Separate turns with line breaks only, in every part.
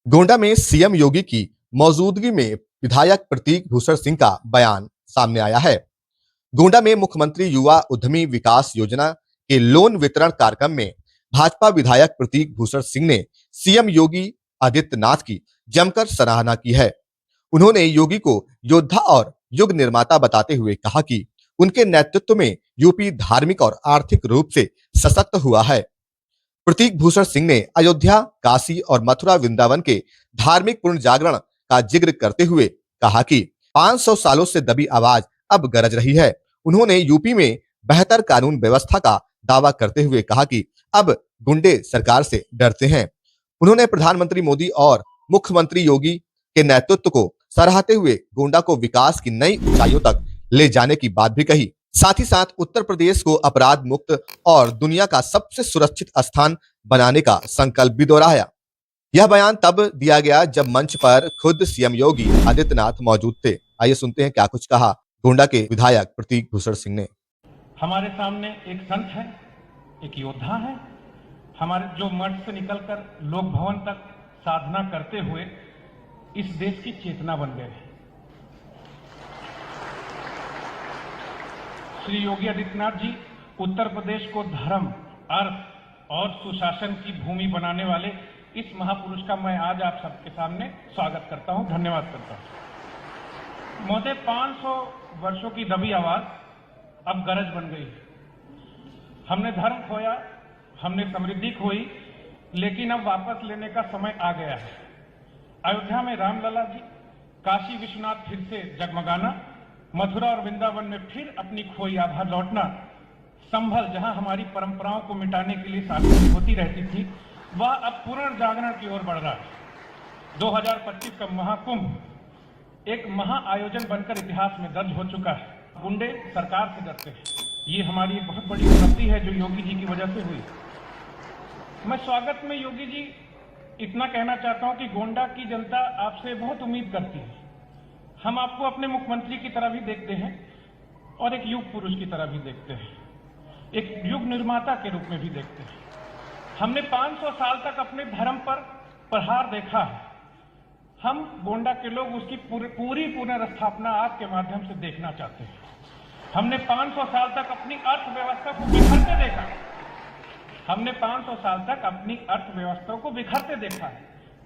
गोंडा में सीएम योगी की मौजूदगी में विधायक प्रतीक भूषण सिंह का बयान सामने आया है। गोंडा में मुख्यमंत्री युवा उद्यमी विकास योजना के लोन वितरण कार्यक्रम में भाजपा विधायक प्रतीक भूषण सिंह ने सीएम योगी आदित्यनाथ की जमकर सराहना की है। उन्होंने योगी को योद्धा और युग निर्माता बताते हुए कहा कि उनके नेतृत्व में यूपी धार्मिक और आर्थिक रूप से सशक्त हुआ है। प्रतीक भूषण सिंह ने अयोध्या, काशी और मथुरा वृंदावन के धार्मिक पुनर्जागरण का जिक्र करते हुए कहा कि 500 सालों से दबी आवाज अब गरज रही है। उन्होंने यूपी में बेहतर कानून व्यवस्था का दावा करते हुए कहा कि अब गुंडे सरकार से डरते हैं। उन्होंने प्रधानमंत्री मोदी और मुख्यमंत्री योगी के नेतृत्व को सराहते हुए गोंडा को विकास की नई ऊंचाइयों तक ले जाने की बात भी कही। साथ ही साथ उत्तर प्रदेश को अपराध मुक्त और दुनिया का सबसे सुरक्षित स्थान बनाने का संकल्प भी दोहराया। यह बयान तब दिया गया जब मंच पर खुद सीएम योगी आदित्यनाथ मौजूद थे। आइए सुनते हैं क्या कुछ कहा गोंडा के विधायक प्रतीक भूषण सिंह ने।
हमारे सामने एक संत है, एक योद्धा है, हमारे जो मठ से निकलकर लोक भवन तक साधना करते हुए इस देश की चेतना बन गए। श्री योगी आदित्यनाथ जी उत्तर प्रदेश को धर्म, अर्थ और सुशासन की भूमि बनाने वाले इस महापुरुष का मैं आज आप सबके सामने स्वागत करता हूं, धन्यवाद करता हूं। महोदय, 500 वर्षों की दबी आवाज अब गरज बन गई। हमने धर्म खोया, हमने समृद्धि खोई, लेकिन अब वापस लेने का समय आ गया है। अयोध्या में रामलला जी, काशी विश्वनाथ फिर से जगमगाना, मथुरा और वृंदावन में फिर अपनी खोई आभा लौटना, संभल जहां हमारी परंपराओं को मिटाने के लिए साजिश होती रहती थी, वह अब पुनर्जागरण की ओर बढ़ रहा है। 2025 का महाकुंभ एक महा आयोजन बनकर इतिहास में दर्ज हो चुका है। गुंडे सरकार से डरते हैं, ये हमारी बहुत बड़ी उपलब्धि है जो योगी जी की वजह से हुई। मैं स्वागत में योगी जी इतना कहना चाहता हूं कि गोंडा की जनता आपसे बहुत उम्मीद करती है। हम आपको अपने मुख्यमंत्री की तरह भी देखते हैं और एक युग पुरुष की तरह भी देखते हैं, एक युग निर्माता के रूप में भी देखते हैं। हमने 500 साल तक अपने धर्म पर प्रहार देखा है। हम गोंडा के लोग उसकी पूरी पुनर्स्थापना आपके माध्यम से देखना चाहते हैं। हमने 500 साल तक अपनी अर्थव्यवस्था को बिखरते देखा। हमने 500 साल तक अपनी अर्थव्यवस्था को बिखरते देखा है।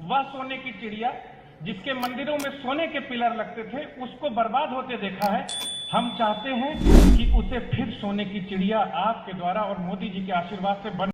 वह सोने की चिड़िया जिसके मंदिरों में सोने के पिलर लगते थे, उसको बर्बाद होते देखा है। हम चाहते हैं कि उसे फिर सोने की चिड़िया आपके द्वारा और मोदी जी के आशीर्वाद से बन